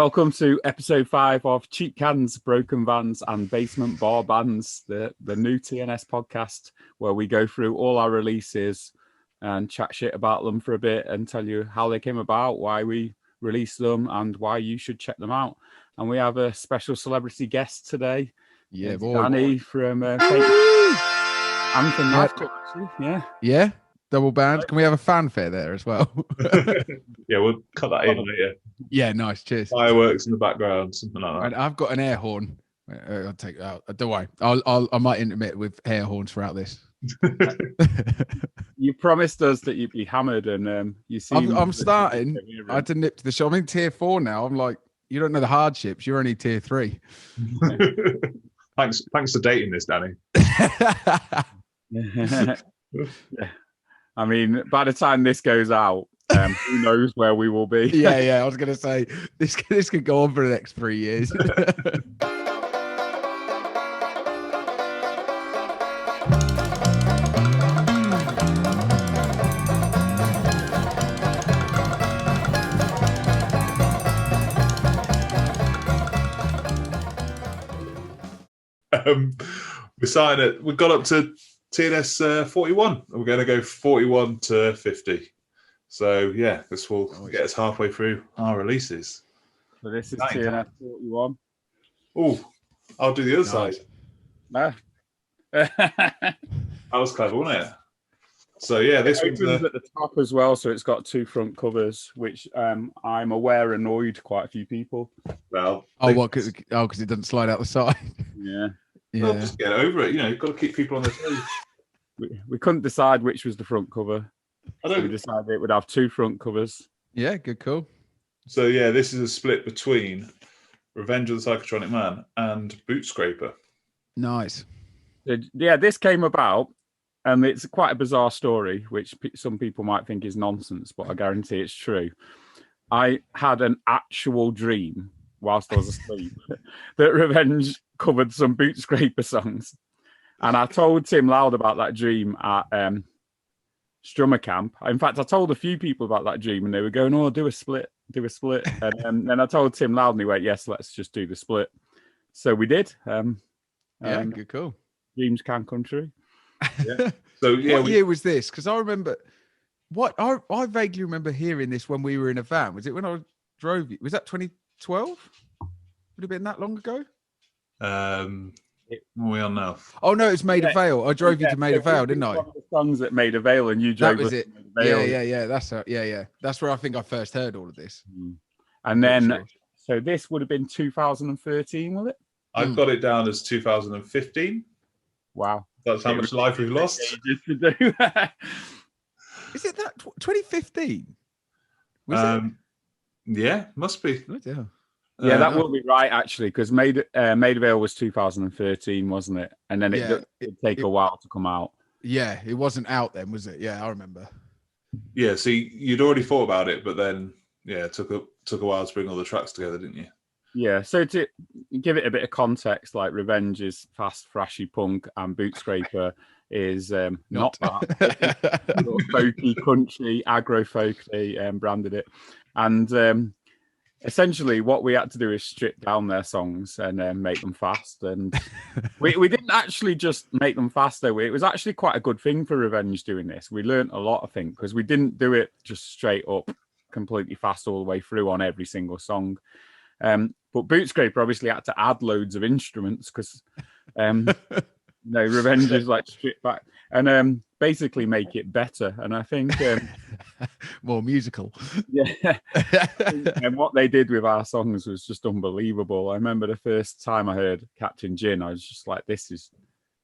Welcome to episode 5 of Cheap Cans, Broken Vans and Basement Bar Bands, the new TNS podcast, where we go through all our releases and chat shit about them for a bit and tell you how they came about, why we released them, and why you should check them out. And we have a special celebrity guest today. Yeah, boy. Dani from Faintest and from Knife, actually. Yeah. Double band. Can we have a fanfare there as well? Yeah, we'll cut that in later. Yeah, nice. Cheers. Fireworks in the background, something like that. And I've got an air horn. I'll take it out. Don't worry. I might intermit with air horns throughout this. You promised us that you'd be hammered, and you seem. I'm starting. I had to nip to the show. I'm in tier 4 now. I'm like, you don't know the hardships. You're only tier 3. Thanks for dating this, Dani. Yeah. I mean, by the time this goes out, who knows where we will be? Yeah. I was going to say, this could go on for the next 3 years. We got up to TNS041. We're going to go 41 to 50. So yeah, this will get us halfway through our releases. So this is TNS041. Oh, I'll do the other side. No. That was clever, wasn't it? So yeah, this one's at the top as well. So it's got 2 front covers, which I'm aware annoyed quite a few people. Well, because it doesn't slide out the side. Yeah. Well, just get over it. You know, you've got to keep people on their toes. We couldn't decide which was the front cover. So we decided it would have 2 front covers. Yeah, good call. So yeah, this is a split between Revenge of the Psychotronic Man and Bootscraper. Nice. Yeah, this came about, and it's quite a bizarre story, which some people might think is nonsense, but I guarantee it's true. I had an actual dream whilst I was asleep that Revenge covered some Bootscraper songs, and I told Tim Loud about that dream at Strummer Camp. In fact, I told a few people about that dream, and they were going, "Oh, do a split." And then I told Tim Loud, and he went, "Yes, let's just do the split." So we did. Good call. Dreams can come true. Yeah. So yeah, what year was this? Because I remember I vaguely remember hearing this when we were in a van. Was it when I drove you? Was that 2012? Would it have been that long ago? We are now. Oh no, it's Maida Vale. I drove you to Maida Vale, didn't I? One of the songs at Maida Vale, and you drove. That was it. To Maida Vale. Yeah. That's where I think I first heard all of this. And then, so this would have been 2013, will it? I've got it down as 2015. Wow, that's how much life we've lost. Is it that 2015? Was it? Yeah, must be. Yeah, that will be right, actually, because Maida Vale was 2013, wasn't it? And then it'd take a while to come out. Yeah, it wasn't out then, was it? Yeah, I remember. Yeah, see, you'd already thought about it, but then, yeah, it took a while to bring all the tracks together, didn't you? Yeah, so to give it a bit of context, like Revenge is fast, thrashy punk, and Bootscraper is not that. Sort of folky, country, aggro-folky, branded it. And essentially what we had to do is strip down their songs and make them fast. And we didn't actually just make them fast, though. It was actually quite a good thing for Revenge doing this. We learned a lot, I think, because we didn't do it just straight up, completely fast all the way through on every single song. But Bootscraper obviously had to add loads of instruments because Revenge is like stripped back and basically make it better. And I think more musical. Yeah. And what they did with our songs was just unbelievable. I remember the first time I heard Captain Gin, I was just like, this is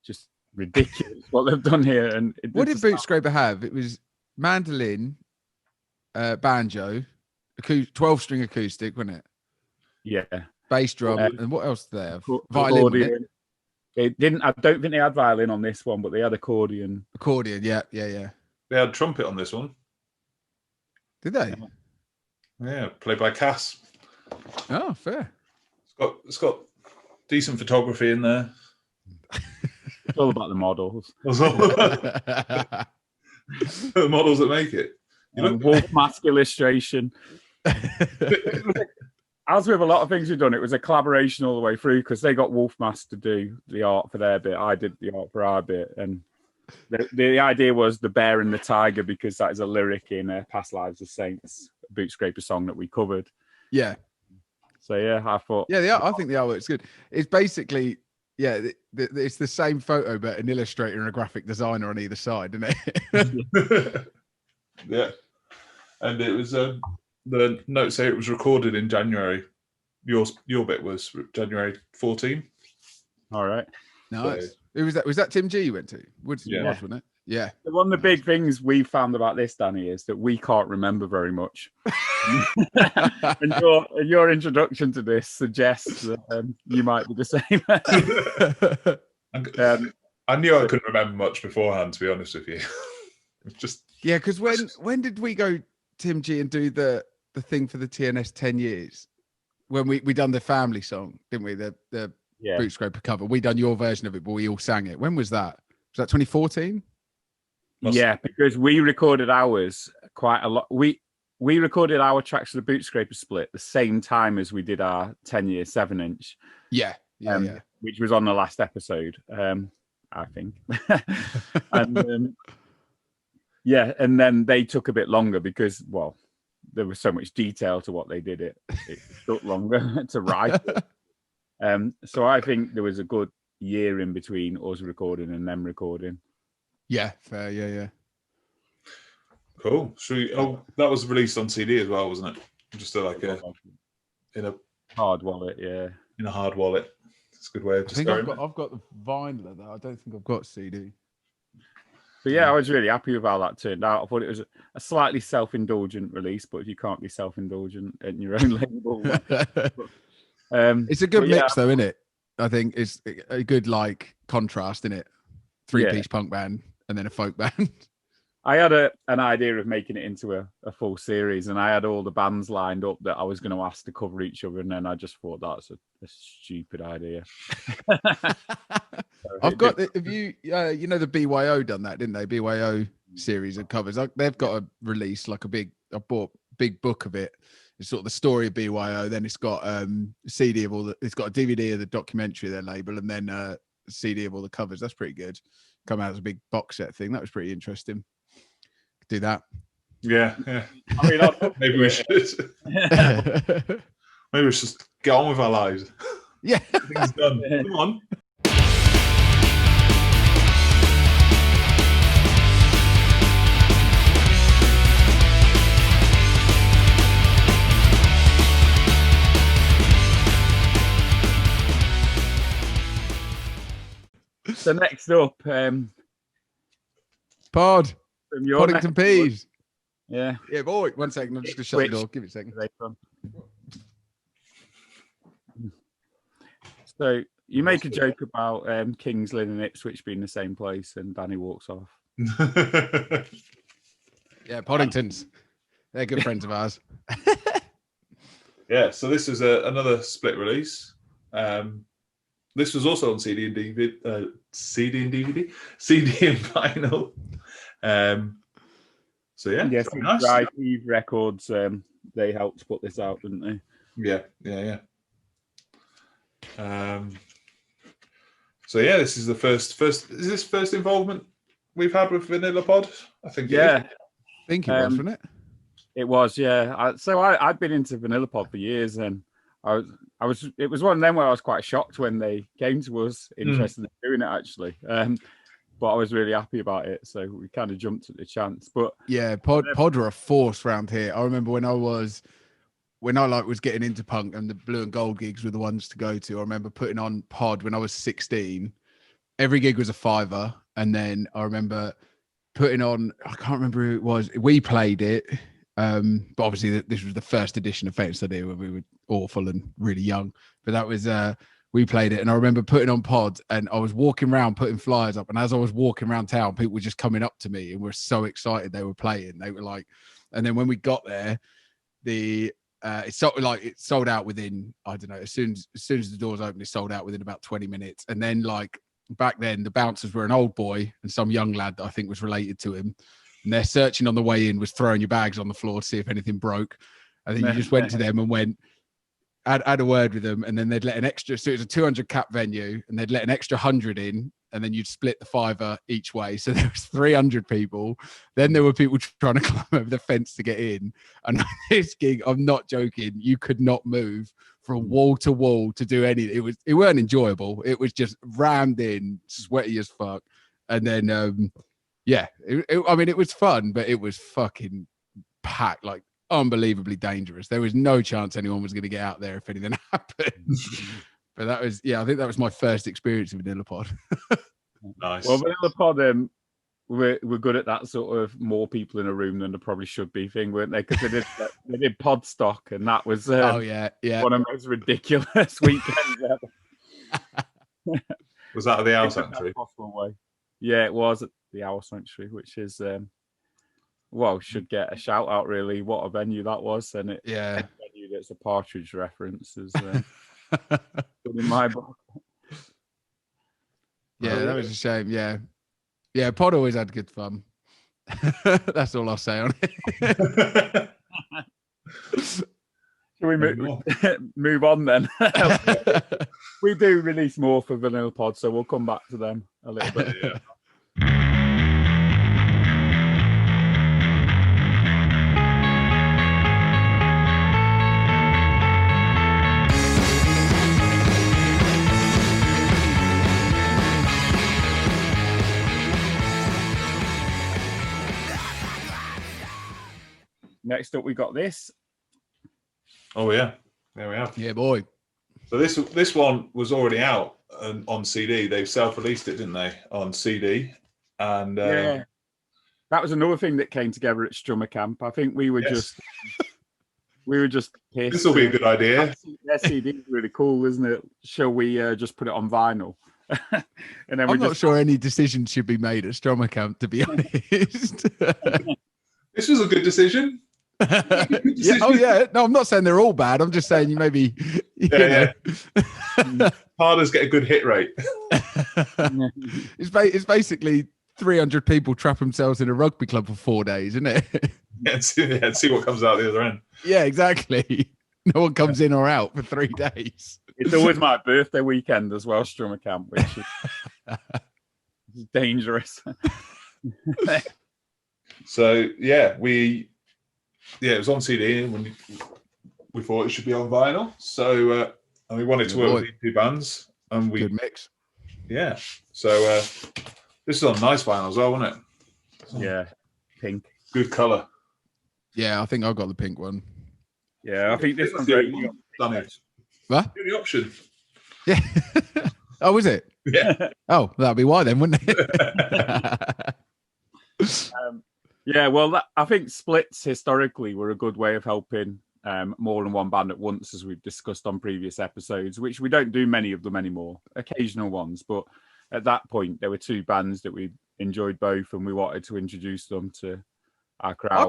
just ridiculous what they've done here. And what did Bootscraper have? It was mandolin, banjo, 12-string acoustic, wasn't it? Yeah, bass drum, and what else did they have? Violin. It didn't. I don't think they had violin on this one, but they had accordion. Yeah. They had trumpet on this one. Did they? Yeah, played by Cass. Oh, fair. It's got decent photography in there. It's all about the models. The models that make it. Wolf mask illustration. as with a lot of things we've done, it was a collaboration all the way through because they got Wolfmask to do the art for their bit. I did the art for our bit. And the idea was the bear and the tiger because that is a lyric in Past Lives of Saints, a Bootscraper song that we covered. Yeah. So, yeah, I thought... Yeah, I think the artwork's good. It's basically... Yeah, it's the same photo, but an illustrator and a graphic designer on either side, isn't it? Yeah. And it was... the notes say it was recorded in January. Your bit was January 14. All right. Nice. So, who was that? Was that Tim G you went to? Yeah. Wasn't it? Yeah. One of the big things we found about this, Danny, is that we can't remember very much. and your introduction to this suggests that you might be the same. I knew I couldn't remember much beforehand, to be honest with you. Just yeah, because when did we go, Tim G, and do the thing for the TNS 10 years? When we done the family song, didn't we? The Bootscraper cover. We done your version of it, but we all sang it. When was that? Was that 2014? Yeah, because we recorded ours quite a lot. We recorded our tracks for the Bootscraper split the same time as we did our 10-year 7-inch. Yeah. Which was on the last episode, I think. And and then they took a bit longer because, well, there was so much detail to what they did. It took longer to write it. So I think there was a good year in between us recording and them recording. Yeah, fair. Yeah. Cool. That was released on CD as well, wasn't it? Just in a hard wallet. Yeah, in a hard wallet. It's a good way of just. I've got the vinyl of that. I don't think I've got CD. But yeah, I was really happy with how that turned out. I thought it was a slightly self-indulgent release, but if you can't be self-indulgent in your own label, it's a good mix, though, isn't it? I think it's a good contrast, isn't it? 3-piece punk band and then a folk band. I had an idea of making it into a full series, and I had all the bands lined up that I was going to ask to cover each other, and then I just thought that's a stupid idea. I've got have you the BYO done that, didn't they? BYO series of covers. They've got a release I bought a big book of it. It's sort of the story of BYO. Then it's got a CD of it's got a DVD of the documentary, their label, and then a CD of all the covers. That's pretty good. Come out as a big box set thing. That was pretty interesting. Do that. Yeah. I mean, maybe we should. Maybe we should just get on with our lives. Yeah. Everything's done. Come on. So next up, Pod. Poddington Peas. Yeah, boy. 1 second. I'm just gonna shut the door. Give it a second. So you make a joke about Kings Lynn and Ipswich being the same place, and Danny walks off. Yeah, Poddingtons. They're good friends of ours. Yeah. So this is another split release. This was also on CD and DVD. CD and vinyl. So yeah, yes, nice. Records. They helped put this out, didn't they? Yeah. So yeah, this is the first. Is this first involvement we've had with Vanilla Pod? I think. Yeah, I think it was, wasn't it? It was. Yeah. I'd been into Vanilla Pod for years, and it was one of them where I was quite shocked when they came to us interested in doing it actually. But I was really happy about it, so we kind of jumped at the chance. But yeah, Pod were a force around here. I remember when I was getting into punk and the blue and gold gigs were the ones to go to. I remember putting on Pod when I was 16. Every gig was a $5, and then I remember putting on, I can't remember who it was. We played it. But obviously this was the first edition of Faintest idea when we were awful and really young. But that was we played it, and I remember putting on Pod, and I was walking around putting flyers up, and as I was walking around town, people were just coming up to me and were so excited they were playing. They were like, and then when we got there, it sold out within, I don't know, as soon as the doors opened, it sold out within about 20 minutes. And then back then the bouncers were an old boy and some young lad that I think was related to him. And their searching on the way in was throwing your bags on the floor to see if anything broke. And then you just went to them and went, had a word with them, and then they'd let an extra. So it was a 200 cap venue, and they'd let an extra 100 in, and then you'd split the fiver each way. So there was 300 people. Then there were people trying to climb over the fence to get in. And this gig, I'm not joking, you could not move from wall to wall to do anything. It weren't enjoyable. It was just rammed in, sweaty as fuck. And then I mean, it was fun, but it was fucking packed, like unbelievably dangerous. There was no chance anyone was going to get out there if anything happened. But that was, I think that was my first experience of Vanilla Pod. Nice. Well, Vanilla Pod, we're good at that sort of more people in a room than there probably should be thing, weren't they? Because they did pod stock, and that was one of the most ridiculous weekends ever. Was that at the Owl Sanctuary? Way. Yeah, it was at the Owl Sanctuary, which is should get a shout out really. What a venue that was, and a venue that's a Partridge reference is in my book. Yeah, that was a shame. Yeah, Pod always had good fun. That's all I'll say on it. Shall we move on then? We do release more for Vanilla Pod, so we'll come back to them a little bit. Yeah. Next up, we got this. Oh yeah, there we have. Yeah, boy. So this one was already out on CD. They self-released it, didn't they, on CD? And that was another thing that came together at Strummer Camp. I think we were just pissed. This will be a good idea. Their CD is really cool, isn't it? Shall we just put it on vinyl? And then I'm not sure any decision should be made at Strummer Camp, to be honest. This was a good decision. No, I'm not saying they're all bad. I'm just saying you maybe Harders get a good hit rate. It's basically 300 people trap themselves in a rugby club for 4 days, isn't it? See what comes out the other end. Yeah, exactly. No one comes in or out for 3 days. It's always my birthday weekend as well, Strummer Camp, which is dangerous. So it was on CD, and we thought it should be on vinyl. So and we wanted to work with these two bands, and we good mix. Yeah. So this is on nice vinyl as well, wasn't it? Yeah, pink, good color. Yeah, I think I got the pink one. Yeah, I think this one's great. What? The option. Yeah. Oh, was it? Yeah. Oh, that'd be why then, wouldn't it? Yeah, well, I think splits historically were a good way of helping more than one band at once, as we've discussed on previous episodes, which we don't do many of them anymore, occasional ones. But at that point, there were two bands that we enjoyed both, and we wanted to introduce them to our crowd.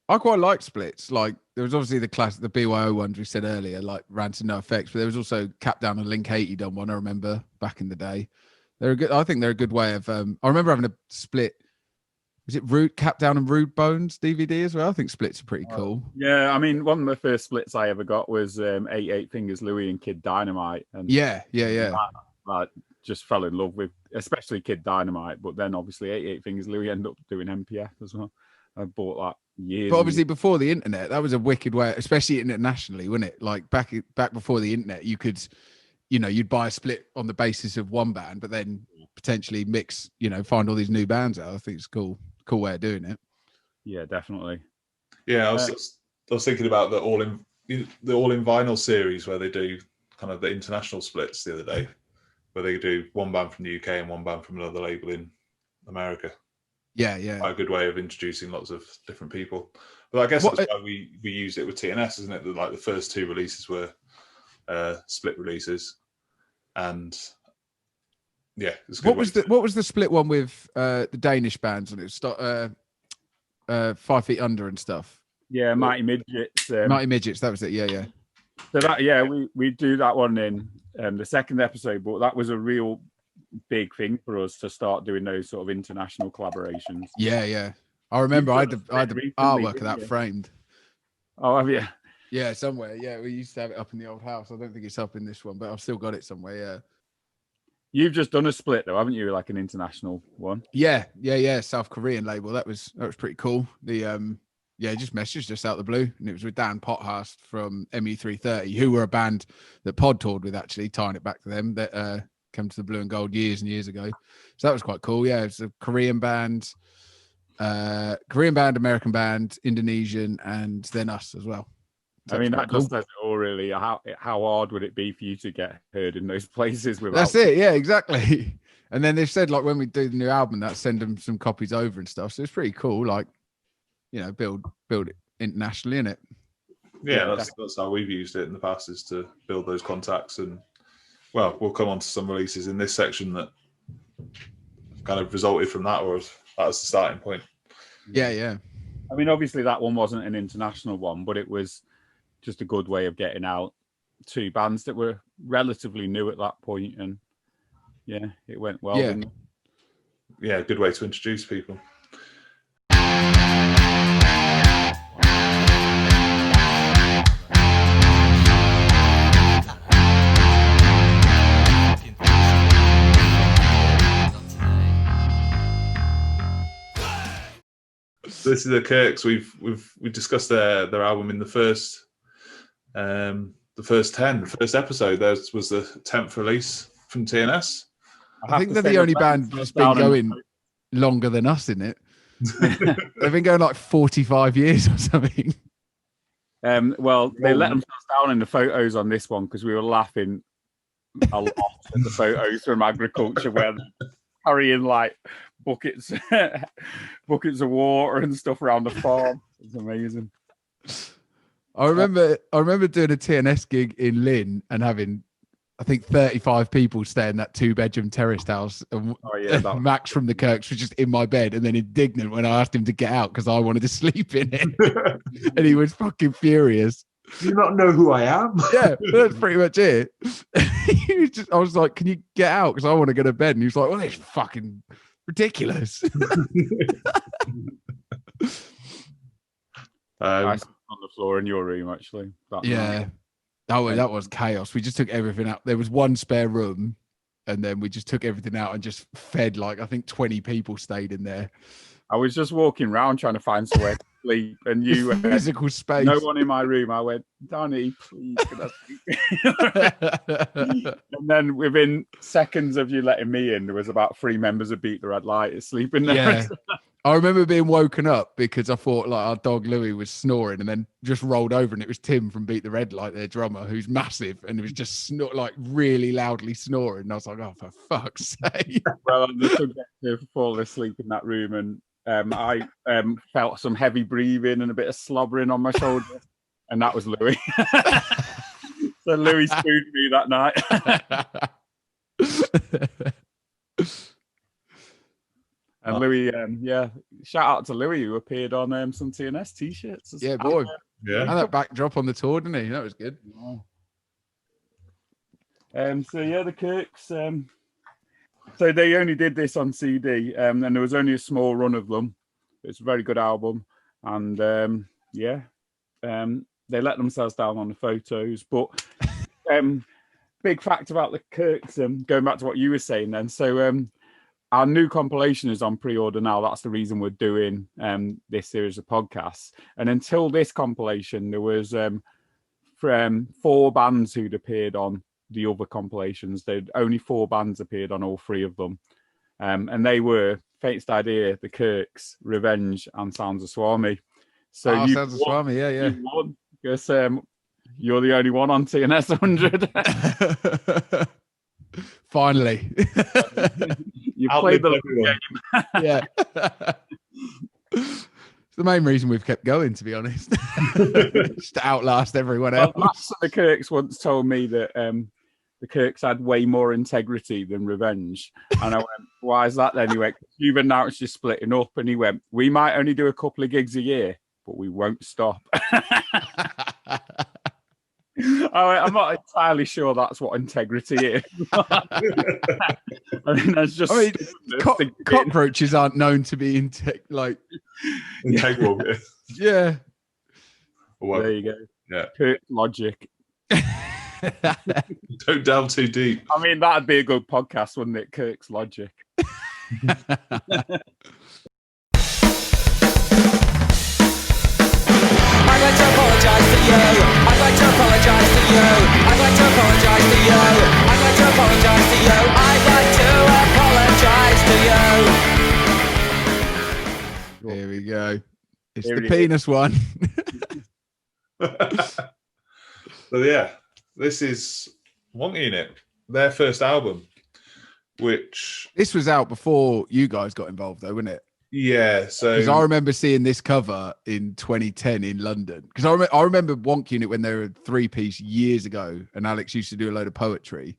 I quite like splits. Like, there was obviously the BYO ones we said earlier, like Rant and No Effects, but there was also Cap Down and Link 80 done one, I remember, back in the day. I think they're a good way of, I remember having a split. Was it Cap Down and Rude Bones DVD as well? I think splits are pretty cool. Yeah, I mean, one of the first splits I ever got was 88 Fingers Louie and Kid Dynamite. And I just fell in love with, especially Kid Dynamite, but then obviously 88 Fingers Louie ended up doing MPF as well. I bought that years. But obviously before the internet, that was a wicked way, especially internationally, wasn't it? Like back before the internet, you could, you'd buy a split on the basis of one band, but then potentially mix, find all these new bands out. I think it's cool way of doing it. Yeah, definitely. Yeah, I was thinking about the all in vinyl series where they do kind of the international splits the other day, where they do one band from the UK and one band from another label in America. Yeah. Quite a good way of introducing lots of different people. But I guess that's why we used it with TNS, isn't it? Like the first two releases were split releases, and yeah, it's what was the split one with the Danish bands on it? 5 Feet Under and stuff. Yeah, Mighty Midgets. Mighty Midgets, that was it. Yeah. So that we do that one in the second episode, but that was a real big thing for us to start doing those sort of international collaborations. Yeah. I remember I had the artwork of that framed. Oh, have you? Yeah, somewhere. Yeah, we used to have it up in the old house. I don't think it's up in this one, but I've still got it somewhere. Yeah. You've just done a split though, haven't you? Like an international one. Yeah. South Korean label. That was pretty cool. The just messaged us out the blue, and it was with Dan Pothurst from ME330, who were a band that Pod toured with, actually, tying it back to them, that came to the Blue and Gold years and years ago. So that was quite cool. Yeah, it's a Korean band, American band, Indonesian, and then us as well. So I mean, that cool. just says it all, really. How hard would it be for you to get heard in those places? Without... That's it. Yeah, exactly. And then they've said, like, when we do the new album, that send them some copies over and stuff. So it's pretty cool. Like, you know, build it internationally, innit? Yeah, that's how we've used it in the past, is to build those contacts. And well, we'll come on to some releases in this section that kind of resulted from that, or that was the starting point. Yeah. I mean, obviously that one wasn't an international one, but it was just a good way of getting out two bands that were relatively new at that point, and yeah, it went well. Yeah, good way to introduce people. So this is the Kirkz. We've discussed their album in the first 10, the first episode. There was the 10th release from TNS. I think they're the only band that's been going longer than us, isn't it? They've been going like 45 years or something. Well, they let themselves down in the photos on this one because we were laughing a lot at the photos from agriculture where they're carrying like buckets of water and stuff around the farm. It's amazing. I remember doing a TNS gig in Lynn and having, I think, 35 people stay in that 2-bedroom terraced house. And Max from the Kirkz was just in my bed and then indignant when I asked him to get out because I wanted to sleep in it. And he was fucking furious. Do you not know who I am? Yeah, that's pretty much it. I was like, can you get out? Because I want to go to bed. And he was like, well, it's fucking ridiculous. I slept on the floor in your room, actually. That was chaos. We just took everything out. There was one spare room, and then we just took everything out and just fed, like, I think 20 people stayed in there. I was just walking around trying to find somewhere to sleep, and you physical space. No one in my room. I went, Danny, please, can I sleep? And then within seconds of you letting me in, there was about 3 members of Beat the Red Light sleeping there. Yeah. I remember being woken up because I thought like our dog Louis was snoring, and then just rolled over, and it was Tim from Beat the Red Light, their drummer, who's massive, and it was just like really loudly snoring. And I was like, oh, for fuck's sake. Well, I'm the subject to fall asleep in that room, and I felt some heavy breathing and a bit of slobbering on my shoulder, and that was Louis. So Louis spooned me that night. And Louis, shout out to Louis, who appeared on some TNS t-shirts. Yeah, boy. Yeah. And that backdrop on the tour, didn't he? That was good. Yeah. The Kirkz. So they only did this on CD, and there was only a small run of them. It's a very good album, and they let themselves down on the photos. But big fact about the Kirkz, going back to what you were saying then. So our new compilation is on pre-order now. That's the reason we're doing this series of podcasts. And until this compilation, there was 4 bands who'd appeared on the other compilations. There'd only 4 bands appeared on all 3 of them. And they were Faintest Idea, the Kirkz, Revenge, and Sounds of Swami. So Sounds of Swami, yeah. You won, because you're the only one on TNS 100. Finally. You played the game. Yeah. It's the main reason we've kept going, to be honest. Just to outlast everyone else. Master the Kirkz once told me that the Kirkz had way more integrity than Revenge. And I went, why is that then? He went, you've announced you're splitting up. And he went, we might only do a couple of gigs a year, but we won't stop. I'm not entirely sure that's what integrity is. I mean, that's just. I mean, cockroaches aren't known to be integral. Yeah. Well, there you go. Yeah. Kirkz logic. Don't delve too deep. I mean, that'd be a good podcast, wouldn't it? Kirkz logic. I'd like to apologize to you. I'd like to apologize to you. I'd like to apologize to you. I'd like to apologize to you. I'd like to apologize to you. Here we go. It's Here the it penis one. So yeah, this is Wonk Unit, their first album, which This was out before you guys got involved, though, wasn't it? yeah. So Because I remember seeing this cover in 2010 in London. Because I remember Wonk Unit when they were a 3-piece years ago, and Alex used to do a load of poetry,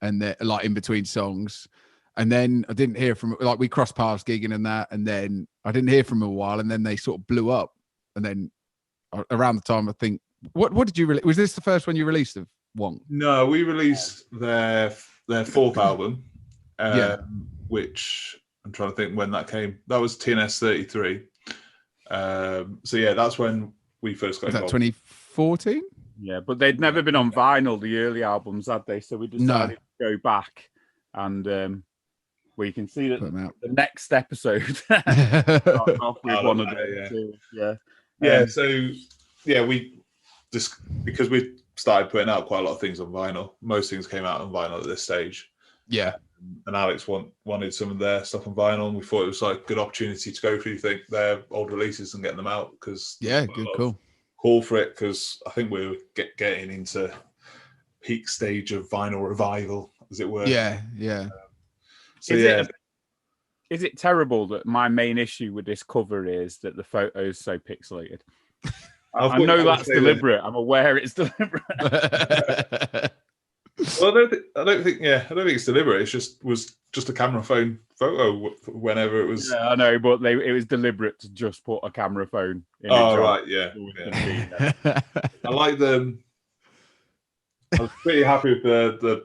and they're like in between songs. And then I didn't hear from, like, we crossed paths gigging and that, and then I didn't hear from them a while, and then they sort of blew up. And then around the time, I think, what did you release? Was this the first one you released of Wonk? no, we released their fourth album, which I'm trying to think when that came. That was TNS033. So yeah, that's when we first got Was that involved. 2014? Yeah, but they'd never been on vinyl, the early albums, had they? So we decided to go back, and we can see that Put 'em out. the next episode starts off with one of yeah. the two. Yeah. Yeah, so yeah, we just because we started putting out quite a lot of things on vinyl. Most things came out on vinyl at this stage. Yeah. And Alex wanted some of their stuff on vinyl, and we thought it was like a good opportunity to go through their old releases and get them out because Yeah, good call. Call for it because I think we're getting into peak stage of vinyl revival, as it were. Yeah. So Is it terrible that my main issue with this cover is that the photo is so pixelated? I know that's deliberate. I'm aware it's deliberate. Well, I don't think it's deliberate. Was just a camera phone photo whenever it was. Yeah, I know, but it was deliberate to just put a camera phone. Oh right, yeah. I like them. I was pretty happy with the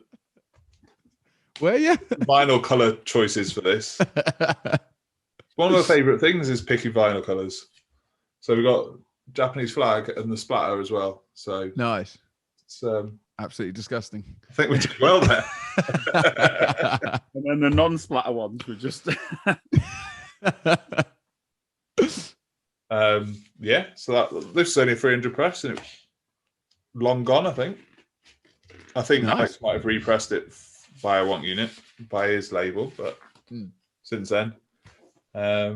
Were you? vinyl color choices for this. One of my favorite things is picking vinyl colors. So we've got Japanese flag and the splatter as well. So Nice. it's Absolutely disgusting. I think we did well there. And then the non-splatter ones were just. Yeah, so this is only 300 press and it's long gone, I think. Nice. Alex might have repressed it via Wonk Unit by his label, but since then, yeah,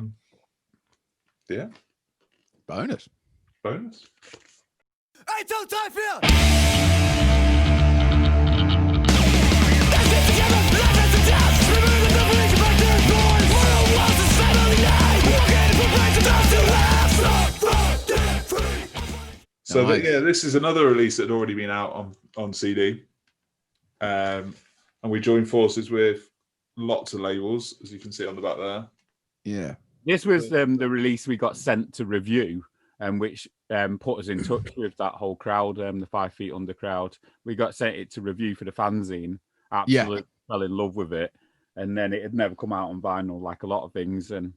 Bonus. I don't die fear. So Nice. this is another release that had already been out on CD, and we joined forces with lots of labels, as you can see on the back there. Yeah. This was the release we got sent to review, which put us in touch with that whole crowd, the 5 Feet Under crowd. We got sent it to review for the fanzine. Absolutely fell in love with it, and then it had never come out on vinyl like a lot of things. And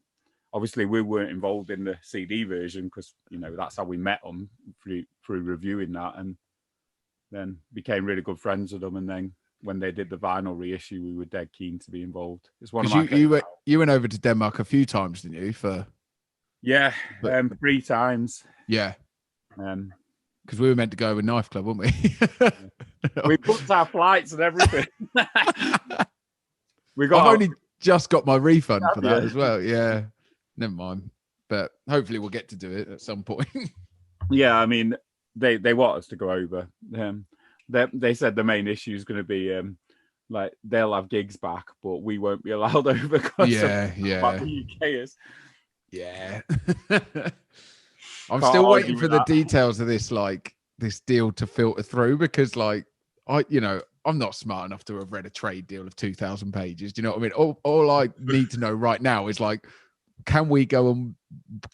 obviously, we weren't involved in the CD version because that's how we met them through reviewing that, and then became really good friends with them. And then when they did the vinyl reissue, we were dead keen to be involved. It's one of my you went over to Denmark a few times, didn't you? 3 times. Yeah. Because we were meant to go with Knife Club, weren't we? We booked our flights and everything. I've only just got my refund for that as well. Yeah. Never mind. But hopefully we'll get to do it at some point. Yeah, I mean, they want us to go over. They said the main issue is going to be like they'll have gigs back, but we won't be allowed over because the UK is. Yeah. I'm still waiting for the details of this, like this deal to filter through because, like, I'm not smart enough to have read a trade deal of 2,000 pages. Do you know what I mean? All I need to know right now is like, can we go and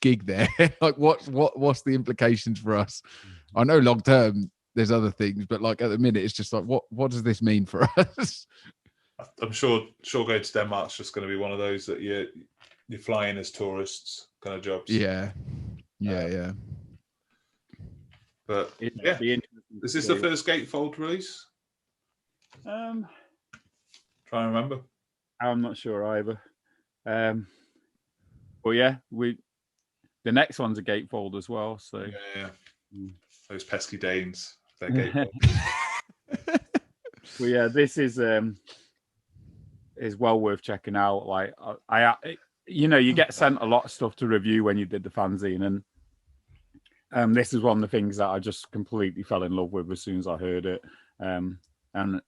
gig there? Like, what's the implications for us? I know long term there's other things, but like at the minute it's just like, what does this mean for us? I'm sure going to Denmark's just going to be one of those that you're flying as tourists kind of jobs. Yeah. But It'd yeah, be interesting is to this the see. first gatefold release? Trying to remember. I'm not sure either. But yeah, the next one's a gatefold as well. So Yeah. Mm. Those pesky Danes. Their gatefold. Well, yeah, this is well worth checking out. Like I you get sent a lot of stuff to review when you did the fanzine, and this is one of the things that I just completely fell in love with as soon as I heard it. And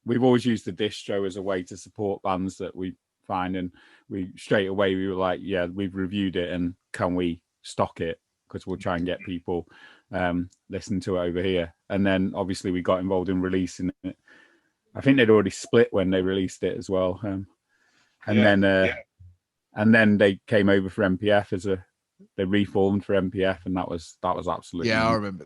we've always used the distro as a way to support bands that we find, and we straight away we were like, yeah, we've reviewed it, and can we stock it? Because we'll try and get people listen to it over here. And then obviously we got involved in releasing it. I think they'd already split when they released it as well. And then they came over for MPF they reformed for MPF, and that was absolutely I remember.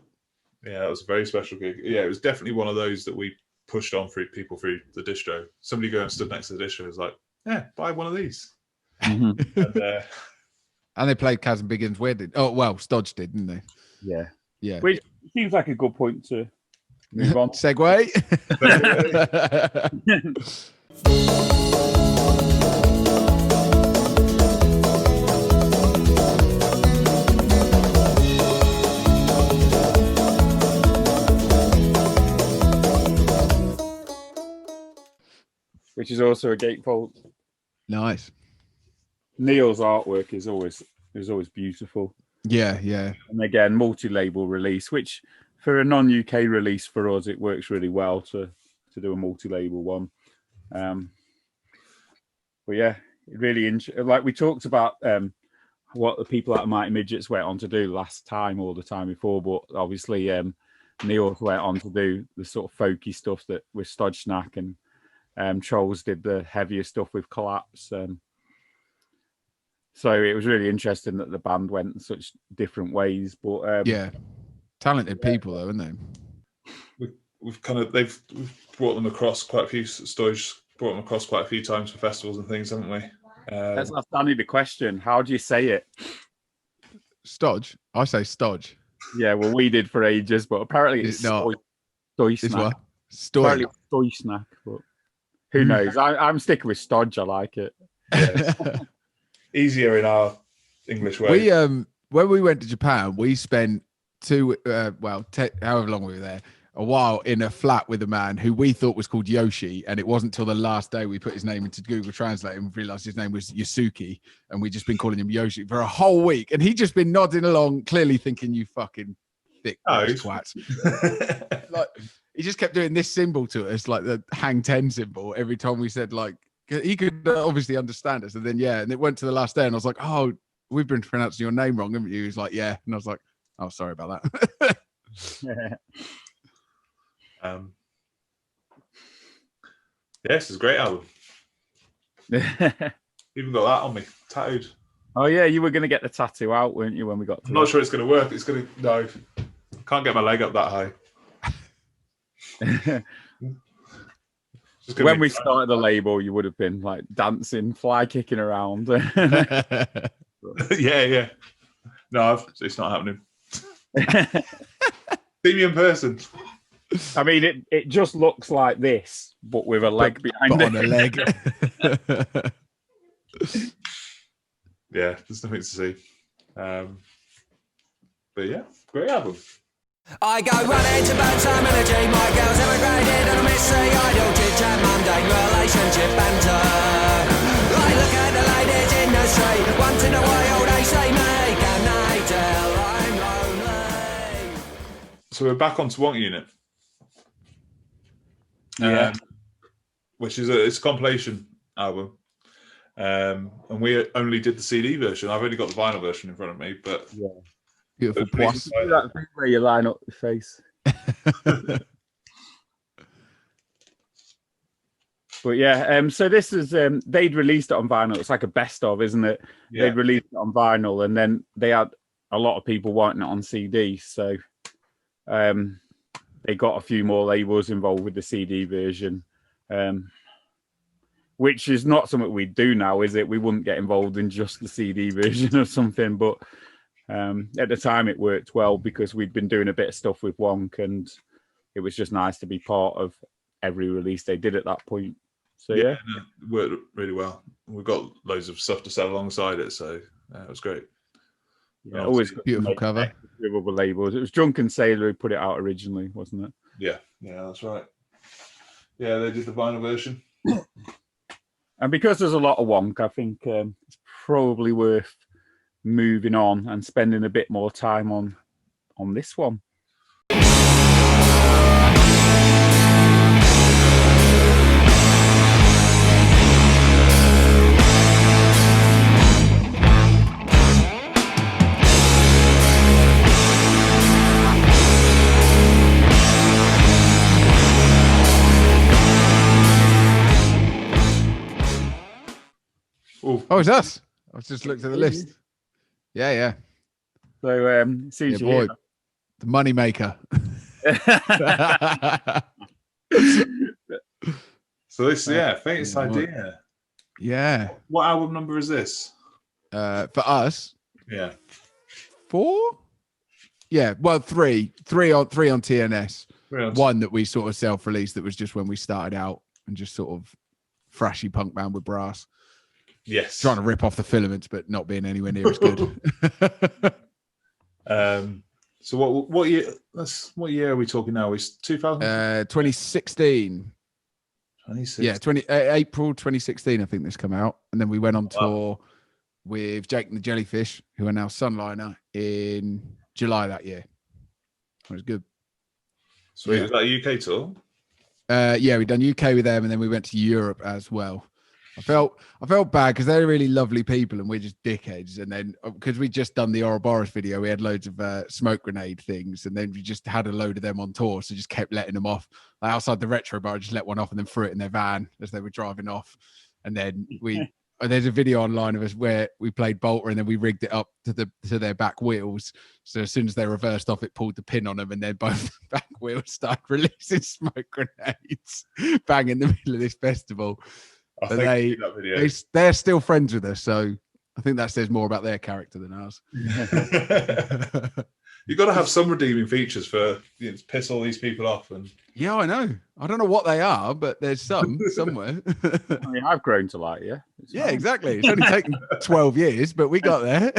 Yeah, that was a very special gig. Yeah, it was definitely one of those that we pushed on for people through the distro. Somebody going and stood next to the distro was like, yeah, buy one of these. Mhm. And they played Kaz and Biggins. Where did? Oh well, Stoj did, didn't they? Yeah. Which seems like a good point to move on. Segue. Which is also a gatefold. Nice. Neil's artwork is always beautiful. Yeah. And again, multi-label release, which for a non-UK release for us, it works really well to do a multi-label one. But yeah, really like we talked about what the people at Mighty Midgets went on to do last time or the time before, but obviously Neil went on to do the sort of folky stuff that with Stoj, Snak, and Trolls did the heavier stuff with Collapse. So it was really interesting that the band went in such different ways. But talented people though, aren't they? We've brought them across quite a few. Stoj brought them across quite a few times for festivals and things, haven't we? Let's ask Dani the question. How do you say it? Stoj. I say Stoj. Yeah, well, we did for ages, but apparently it's Stoj Snak. Apparently it's Stoj Snak, but who knows? I'm sticking with Stoj. I like it. Yeah. Easier in our English way. We when we went to Japan, we spent however long we were there, a while in a flat with a man who we thought was called Yoshi, and it wasn't till the last day we put his name into Google Translate and realized his name was Yasuki, and we just been calling him Yoshi for a whole week, and he just been nodding along, clearly thinking, you fucking thick twat. Like, he just kept doing this symbol to us, like the hang 10 symbol, every time we said, like, he could obviously understand us. And then, and it went to the last day, and I was like, oh, we've been pronouncing your name wrong, haven't you? He was like, yeah. And I was like, oh, sorry about that. Yes, it's a great album. Even got that on me, tattooed. Oh yeah, you were going to get the tattoo out, weren't you, when we got to I'm not sure it's going to work. It's going to, no, can't get my leg up that high. When we started the label, you would have been like dancing, fly kicking around. Yeah. No, it's not happening. See me in person. I mean, it just looks like this, but with a leg behind it. On a leg. Yeah, there's nothing to see. But yeah, great album. I go running to burn some energy. My girl's emigrated and I miss the idle chit-chat, mundane relationship banter. I look at the ladies in the street. Once in a while they say me, can they tell I'm lonely? So we're back onto Wonk Unit. Which is it's a compilation album. And we only did the CD version. I've only got the vinyl version in front of me, but beautiful plus. That thing where you line up your face. But yeah, so this is they'd released it on vinyl. It's like a best of, isn't it? Yeah. They'd released it on vinyl, and then they had a lot of people wanting it on CD. So they got a few more labels involved with the CD version. Which is not something we do now, is it? We wouldn't get involved in just the CD version of something, but At the time, it worked well because we'd been doing a bit of stuff with Wonk, and it was just nice to be part of every release they did at that point. So yeah, it worked really well. We've got loads of stuff to sell alongside it, so it was great. Yeah, always beautiful cover with other labels. It was Drunken Sailor who put it out originally, wasn't it? Yeah, that's right. Yeah, they did the vinyl version. And because there's a lot of Wonk, I think it's probably worth moving on and spending a bit more time on this one. Oh, it's us. I just looked at the list. Yeah. So, boy, the money maker. So this, Faintest Idea. Yeah. What album number is this? For us. Yeah. 4. Yeah. Well, 3 on TNS. One that we sort of self-released. That was just when we started out and just sort of thrashy punk band with brass. Yes. Trying to rip off the filaments, but not being anywhere near as good. So what year? What year are we talking now? Is 2000? 2016. 2016. Yeah, April 2016. I think this came out, and then we went on tour with Jake and the Jellyfish, who are now Sunliner, in July that year. It was good. So was that a UK tour? Yeah, we done UK with them, and then we went to Europe as well. I felt bad because they're really lovely people and we're just dickheads. And then because we just done the Ouroboros video, we had loads of smoke grenade things, and then we just had a load of them on tour, so just kept letting them off. Like outside the retro bar, I just let one off and then threw it in their van as they were driving off. And then there's a video online of us where we played Bolter and then we rigged it up to their back wheels. So as soon as they reversed off, it pulled the pin on them, and then both the back wheels started releasing smoke grenades bang in the middle of this festival. But they're still friends with us, so I think that says more about their character than ours. You've got to have some redeeming features for to piss all these people off. And yeah, I know. I don't know what they are, but there's some somewhere. I mean, I've grown to like you. Yeah, exactly. It's only taken 12 years, but we got there.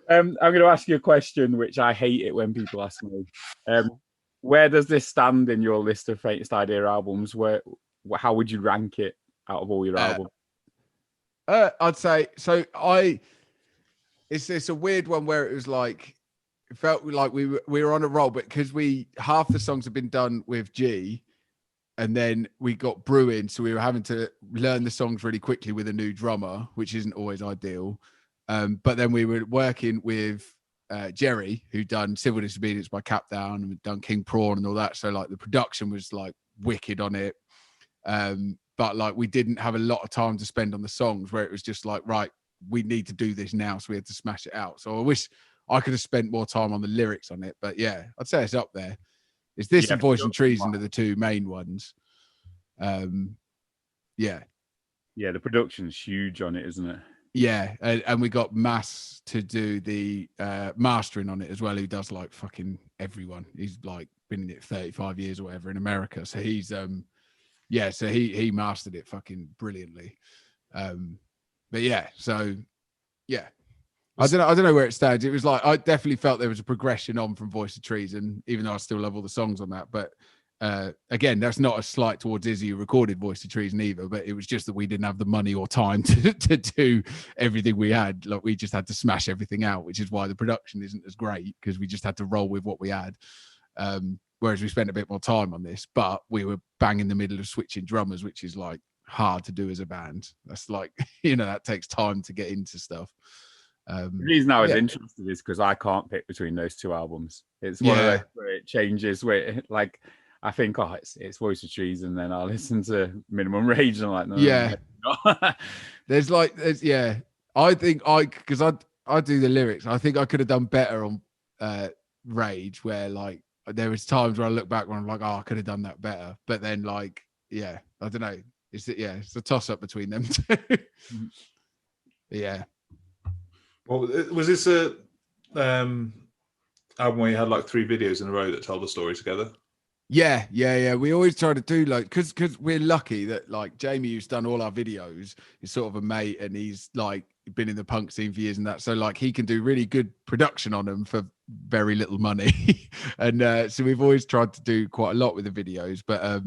I'm going to ask you a question, which I hate it when people ask me. Where does this stand in your list of Faintest Idea albums? How would you rank it out of all your albums? I'd say so. It's a weird one where it was like it felt like we were on a roll, but because half the songs have been done with G, and then we got Brew in, so we were having to learn the songs really quickly with a new drummer, which isn't always ideal. But then we were working with Jerry, who done Civil Disobedience by Cap Down and done King Prawn and all that. So like the production was like wicked on it. But like we didn't have a lot of time to spend on the songs, where it was just like, right, we need to do this now. So we had to smash it out. So I wish I could have spent more time on the lyrics on it. But yeah, I'd say it's up there. It's this and Voice and Treason are the two main ones. Yeah, the production's huge on it, isn't it? Yeah, and we got Mass to do the mastering on it as well, who does like fucking everyone. He's like been in it 35 years or whatever in America. So he's so he mastered it fucking brilliantly. But yeah, so yeah. I don't know where it stands. It was like I definitely felt there was a progression on from Voice of Treason, even though I still love all the songs on that. But again, that's not a slight towards Izzy who recorded Voice of Treason either, but it was just that we didn't have the money or time to do everything we had. Like we just had to smash everything out, which is why the production isn't as great, because we just had to roll with what we had. Whereas we spent a bit more time on this, but we were bang in the middle of switching drummers, which is like hard to do as a band. That's like, that takes time to get into stuff. The reason I was interested is because I can't pick between those two albums. It's one of those where it changes, where like I think, it's Voice of Treason, and then I'll listen to Minimum Rage, and I'm like, no. There's I think because I do the lyrics. I think I could have done better on Rage, where like there was times where I look back when I'm like, I could have done that better. But then like, I don't know. It's a toss up between them two. Yeah. Well, was this a album where you had like 3 videos in a row that told the story together? Yeah. We always try to do like, because we're lucky that like Jamie, who's done all our videos, is sort of a mate, and he's like been in the punk scene for years and that. So like he can do really good production on them for very little money. And so we've always tried to do quite a lot with the videos. But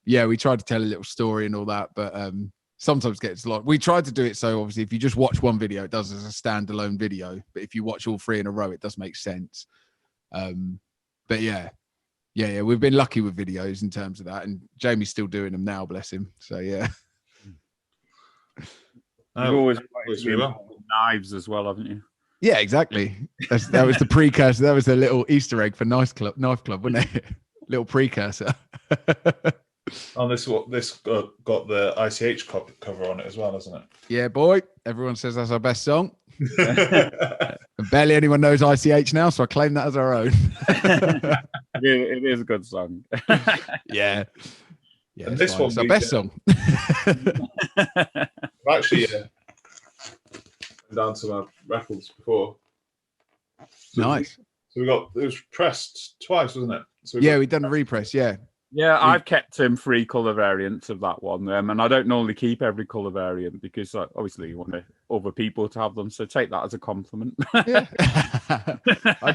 yeah, we tried to tell a little story and all that. But sometimes gets a lot. We tried to do it so obviously if you just watch one video, it does as a standalone video. But if you watch all 3 in a row, it does make sense. But yeah, we've been lucky with videos in terms of that, and Jamie's still doing them now, bless him. So yeah. You've always been with knives as well, haven't you? Yeah, exactly. That was the precursor. That was the little Easter egg for Knife Club, wasn't it? Little precursor. Oh, this got the ICH cover on it as well, hasn't it? Yeah, boy. Everyone says that's our best song. Barely anyone knows ICH now, so I claim that as our own. It is a good song. Yeah, and this one's our best song. Actually, down to my records before. So nice. So it was pressed twice, wasn't it? So we've done a repress. Yeah, I've kept 3 colour variants of that one, and I don't normally keep every colour variant because obviously you want other people to have them. So take that as a compliment. Yeah. I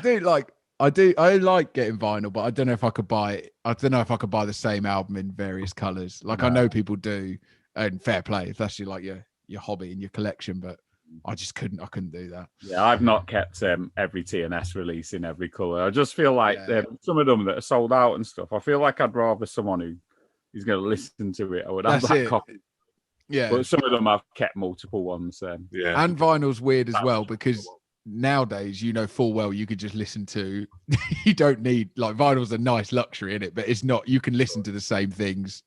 like getting vinyl, but I don't know if I could buy it. I don't know if I could buy the same album in various colours. Like I know people do, and fair play if that's your hobby and your collection, but I just couldn't. I couldn't do that. Yeah, I've not kept every TNS release in every colour. I just feel like some of them that are sold out and stuff. I feel like I'd rather someone who's going to listen to it. I would have that copy. Yeah, but some of them I've kept multiple ones. Yeah, and vinyl's weird as well because nowadays you know full well you could just listen to. You don't need like vinyl's a nice luxury in it, but it's not. You can listen to the same things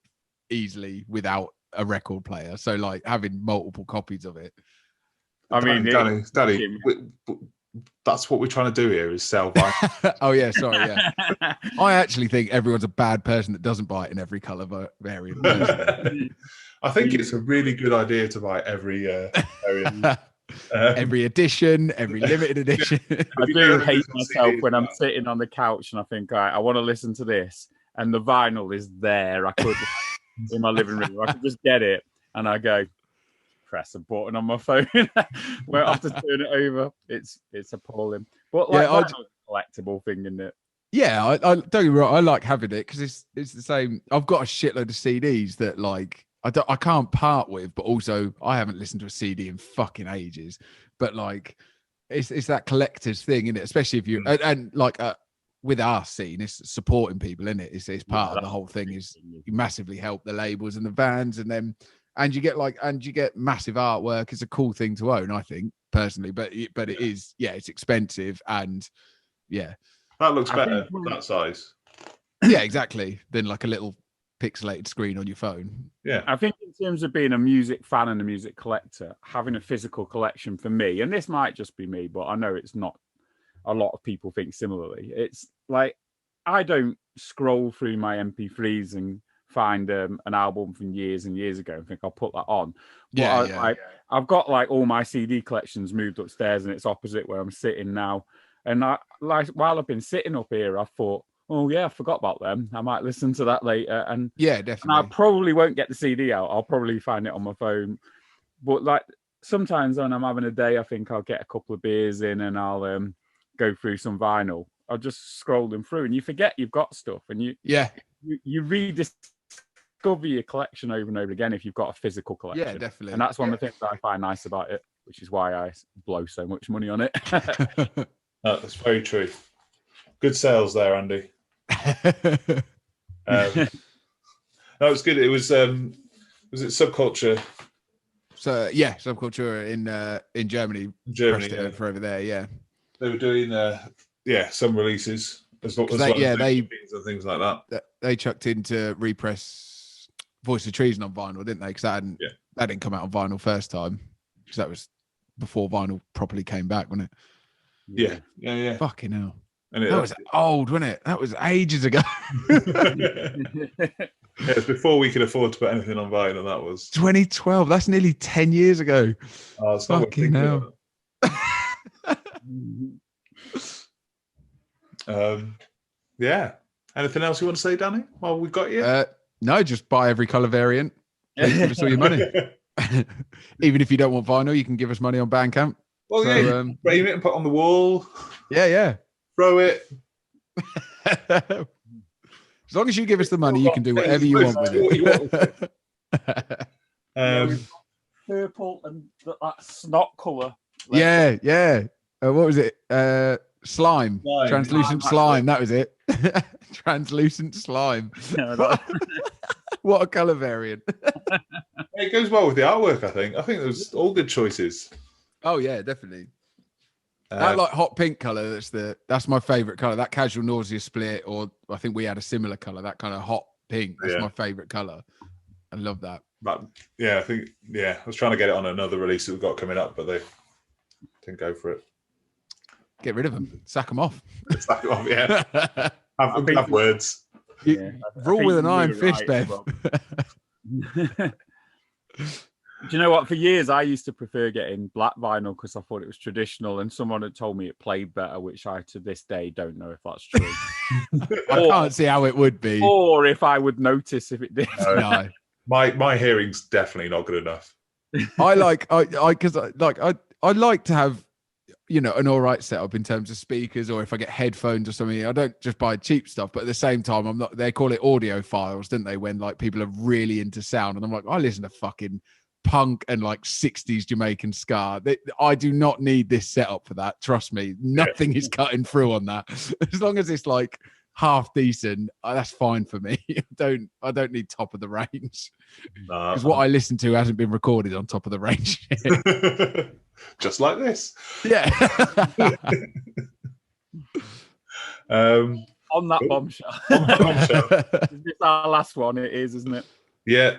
easily without a record player. So like having multiple copies of it. I mean, Danny, that's what we're trying to do here is sell vinyl. Oh yeah, sorry. Yeah, I actually think everyone's a bad person that doesn't buy it in every color variant. I think it's a really good idea to buy every variant. Every edition, every limited edition. I do hate myself when I'm sitting on the couch and I think, all right, I want to listen to this, and the vinyl is there. I could in my living room. I could just get it, and I go. Press a button on my phone where I have to turn it over. It's appalling. But like that's a collectible thing, isn't it? Yeah, I don't get me wrong, I like having it because it's the same. I've got a shitload of CDs that like I can't part with, but also I haven't listened to a CD in fucking ages. But like it's that collector's thing, isn't it? Especially if you and like with our scene, it's supporting people, isn't it? It's part of the whole thing. Is you massively help the labels and the bands, and then. And you get massive artwork. It's a cool thing to own, I think, personally. But it is, it's expensive, and that looks better that size. Yeah, exactly. Than like a little pixelated screen on your phone. Yeah, I think in terms of being a music fan and a music collector, having a physical collection for me, and this might just be me, but I know it's not. A lot of people think similarly. It's like I don't scroll through my MP3s and find an album from years and years ago and think I'll put that on. But I've got like all my CD collections moved upstairs, and it's opposite where I'm sitting now. And I like while I've been sitting up here, I thought, oh yeah, I forgot about them. I might listen to that later. And yeah, definitely. And I probably won't get the CD out. I'll probably find it on my phone. But like sometimes when I'm having a day, I think I'll get a couple of beers in and I'll go through some vinyl. I'll just scroll them through, and you forget you've got stuff, and you rediscover your collection over and over again if you've got a physical collection. Yeah, definitely. And that's one of the things that I find nice about it, which is why I blow so much money on it. That's very true. Good sales there, Andy. No, it's good. It was it Subculture? So yeah, Subculture in Germany. Germany for over there. Yeah, they were doing some releases as well as and things like that. They chucked into repress Voice of Treason on vinyl, didn't they? Because that didn't come out on vinyl first time, because that was before vinyl properly came back, wasn't it? Yeah. Fucking hell. And that was old, wasn't it? That was ages ago. It was before we could afford to put anything on vinyl. That was 2012. That's nearly 10 years ago. Oh, it's not fucking hell. Yeah. Anything else you want to say, Danny? Well, we've got you. No, just buy every color variant. Please give us all your money. Even if you don't want vinyl, you can give us money on Bandcamp. Well, So, yeah, frame it and put it on the wall. Yeah. Throw it. As long as you give us the money, you can do whatever you want with it. Purple and that snot colour. Yeah. What was it? Slime. Translucent slime. That was it. Translucent slime. No, What a colour variant. It goes well with the artwork, I think. I think there's all good choices. Oh, yeah, definitely. That like hot pink colour, that's my favourite colour. That Casual Nausea split, or I think we had a similar colour, that kind of hot pink. That's my favourite colour. I love that. But yeah, I was trying to get it on another release that we've got coming up, but they didn't go for it. Get rid of them. Sack them off. Sack them off, yeah. have words. Rule with an iron fist, Bev. Do you know what? For years, I used to prefer getting black vinyl because I thought it was traditional, and someone had told me it played better, which I, to this day, don't know if that's true. I can't see how it would be. Or if I would notice if it did. No. My hearing's definitely not good enough. I like to have, an all right setup in terms of speakers, or if I get headphones or something, I don't just buy cheap stuff, but at the same time, I'm not, they call it audio files, didn't they? When like people are really into sound, and I'm like, I listen to fucking punk and like 60s Jamaican ska. I do not need this setup for that. Trust me, nothing is cutting through on that. As long as it's like half decent, that's fine for me. I don't need top of the range, because what I listen to hasn't been recorded on top of the range. Just like this. Yeah. On that bombshell. Is this our last one? It is, isn't it? Yeah.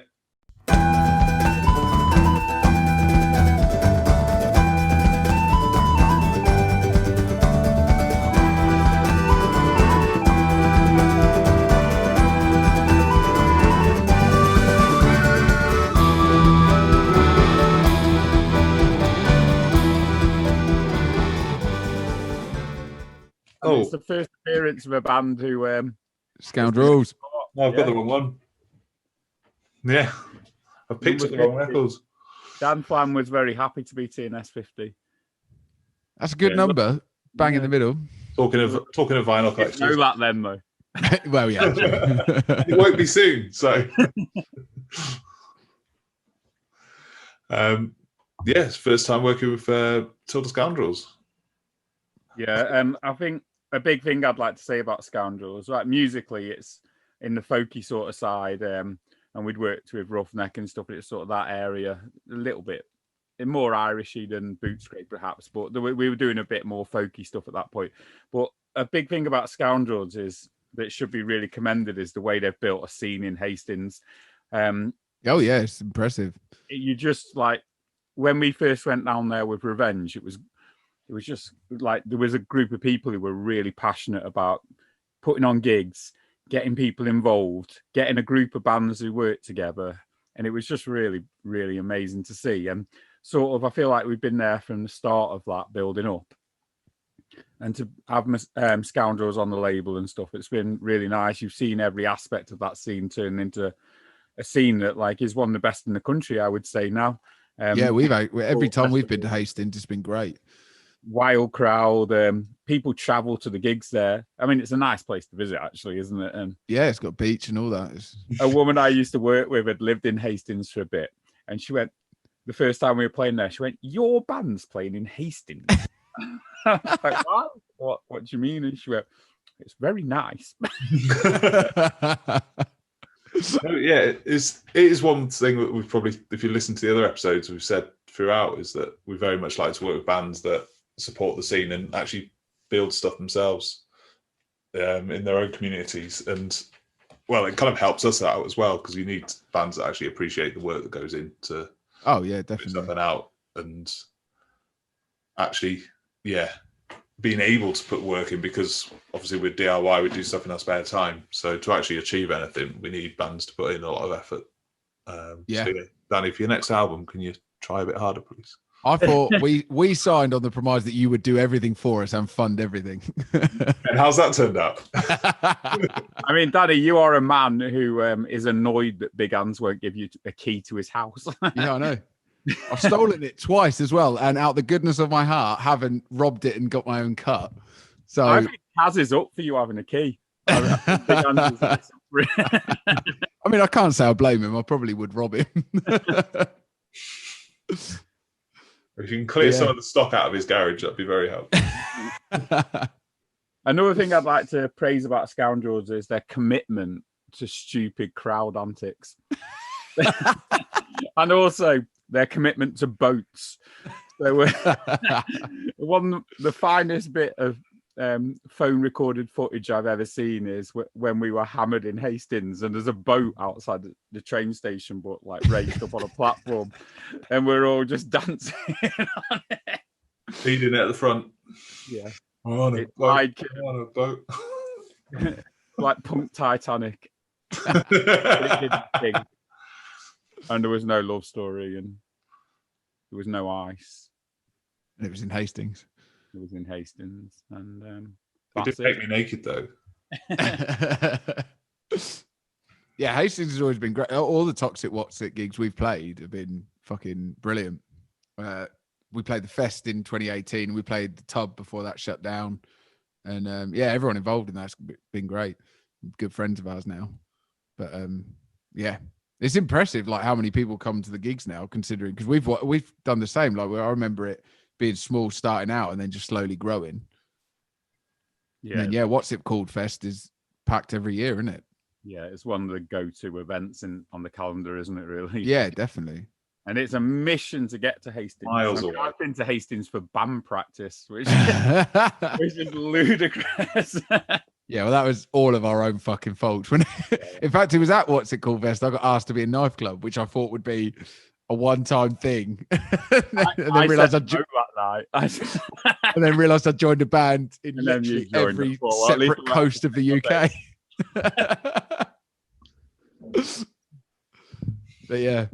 It's the first appearance of a band who Scoundrels. No, I've got the wrong one. Yeah, I've picked up the wrong records. Dan Plan was very happy to be TNS050. That's a good number. Bang in the middle. Talking of vinyl collectors. Know that then, though. Well, yeah. It won't be soon, so. Yes, first time working with Total Scoundrels. Yeah, I think a big thing I'd like to say about Scoundrels, right? Musically, it's in the folky sort of side, and we'd worked with Roughneck and stuff. It's sort of that area, a little bit more Irishy than Bootscraper, perhaps, but we were doing a bit more folky stuff at that point. But a big thing about Scoundrels is that should be really commended is the way they've built a scene in Hastings. Oh yeah, it's impressive. You just like when we first went down there with Revenge, it was just like there was a group of people who were really passionate about putting on gigs, getting people involved, getting a group of bands who work together. And it was just really, really amazing to see. And sort of, I feel like we've been there from the start of that building up. And to have Scoundrels on the label and stuff, it's been really nice. You've seen every aspect of that scene turn into a scene that like is one of the best in the country, I would say now. Yeah, every time we've been to Hastings, it's been great. Wild crowd. People travel to the gigs there. I mean, it's a nice place to visit, actually, isn't it? And yeah, it's got beach and all that. A woman I used to work with had lived in Hastings for a bit, and she went, the first time we were playing there, she went, "Your band's playing in Hastings." Like, what do you mean? And she went, "It's very nice." Yeah, it is one thing that we've probably, if you listen to the other episodes, we've said throughout, is that we very much like to work with bands that support the scene and actually build stuff themselves in their own communities. And well, it kind of helps us out as well, because you need bands that actually appreciate the work that goes into definitely something out, and actually being able to put work in, because obviously with DIY we do stuff in our spare time, so to actually achieve anything we need bands to put in a lot of effort. So, Danny, for your next album, can you try a bit harder, please? I thought we signed on the premise that you would do everything for us and fund everything. And how's that turned out? I mean, Daddy, you are a man who is annoyed that Big Hans won't give you a key to his house. Yeah, I know. I've stolen it twice as well, and out the goodness of my heart, haven't robbed it and got my own cut. So I think Kaz is up for you having a key. I mean, I can't say I blame him. I probably would rob him. If you can clear some of the stock out of his garage, that'd be very helpful. Another thing I'd like to praise about Scoundrels is their commitment to stupid crowd antics. And also their commitment to boats. So the finest bit of phone recorded footage I've ever seen is when we were hammered in Hastings and there's a boat outside the train station, but like raised up on a platform, and we're all just dancing on it. Feeding it at the front. Yeah. On a boat. Like punk Titanic. And there was no love story and there was no ice. And it was in Hastings. It was in Hastings, and it did make me naked though. Yeah, Hastings has always been great. All the Toxic What's It gigs we've played have been fucking brilliant. We played the Fest in 2018. We played the Tub before that shut down, and yeah, everyone involved in that's been great. Good friends of ours now, but yeah, it's impressive like how many people come to the gigs now. Considering because we've I remember it being small starting out and then just slowly growing. Yeah. And then, What's It Called Fest is packed every year, isn't it? Yeah, it's one of the go-to events on the calendar, isn't it, really? Yeah, definitely. And it's a mission to get to Hastings. Miles away. I've been to Hastings for band practice, which is ludicrous. Yeah, well, that was all of our own fucking fault. In fact, it was at What's It Called Fest. I got asked to be in Knife Club, which I thought would be a one-time thing, and then realised I joined a band in literally every separate coast of the UK. But yeah.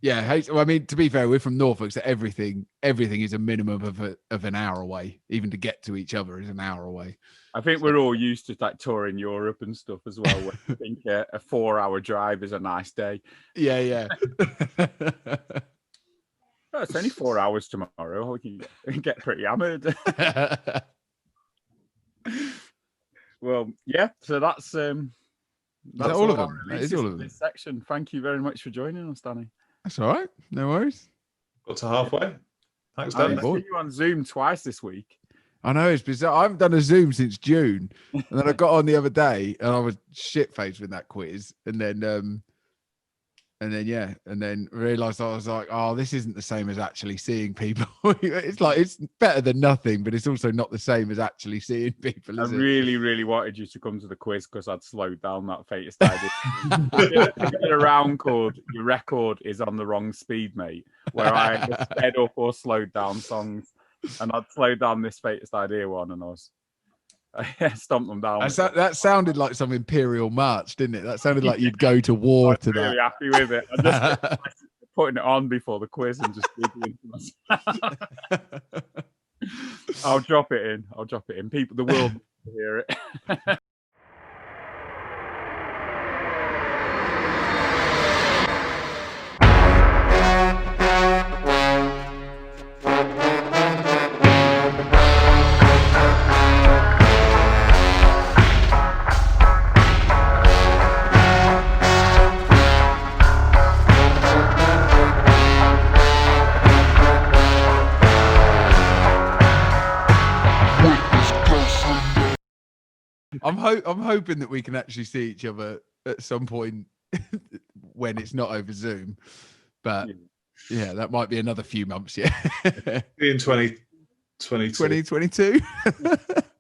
Well, I mean, to be fair, we're from Norfolk, so everything is a minimum of an hour away. Even to get to each other is an hour away. I think we're all used to like touring Europe and stuff as well. Where I think a 4-hour drive is a nice day. Yeah. Oh, it's only 4 hours tomorrow. We can get pretty hammered. Well, yeah. So that's all of them. That is all of them. This section. Thank you very much for joining us, Danny. That's all right. No worries. Got to halfway. Thanks, Danny. I've seen you on Zoom twice this week. I know, it's bizarre. I haven't done a Zoom since June, and then I got on the other day, and I was shit-faced with that quiz, and then realised I was like, oh, this isn't the same as actually seeing people. It's like it's better than nothing, but it's also not the same as actually seeing people. I really, really wanted you to come to the quiz because I'd slowed down that Faintest idea. I did a round called "Your record is on the wrong speed, mate," where I sped up or slowed down songs. And I'd slowed down this Faintest Idea one, and I stomped them down. That sounded like some Imperial March, didn't it? That sounded like you'd go to war to really that. Happy with it. I just putting it on before the quiz and just giggling to myself. I'll drop it in. People, the world will hear it. I'm hoping that we can actually see each other at some point when it's not over Zoom, but yeah, that might be another few months. Yeah, in 2022.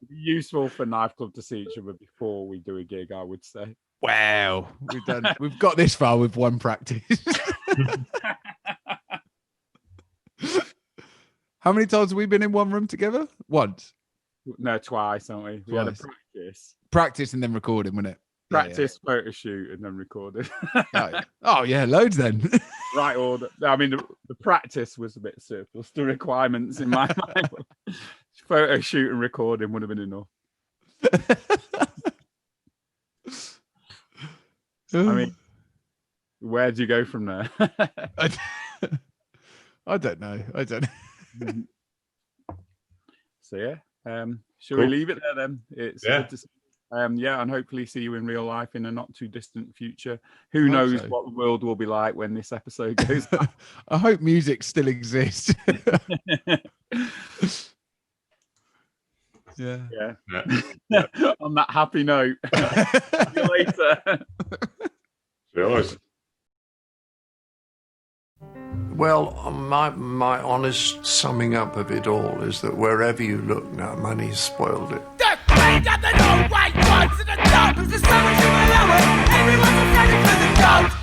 Useful for Knife Club to see each other before we do a gig, I would say. Wow, we've got this far with one practice. How many times have we been in one room together? Once. No, twice, haven't we? We had a practice and then recording, wasn't it? Practice, photo shoot, and then recorded. Oh yeah, loads then. right order. I mean, the practice was a bit surplus to requirements in my mind. Photo shoot and recording would have been enough. I mean, where do you go from there? I don't know. So yeah, shall we leave it there then? It's good to see. Yeah, and hopefully see you in real life in a not too distant future. Who knows what the world will be like when this episode goes out. I hope music still exists. Yeah. On that happy note. See you later. Cheers. Well, my honest summing up of it all is that wherever you look now, money's spoiled it. The queen got the no white ones in the top. There's so much in my lower. Everyone's excited for the goat.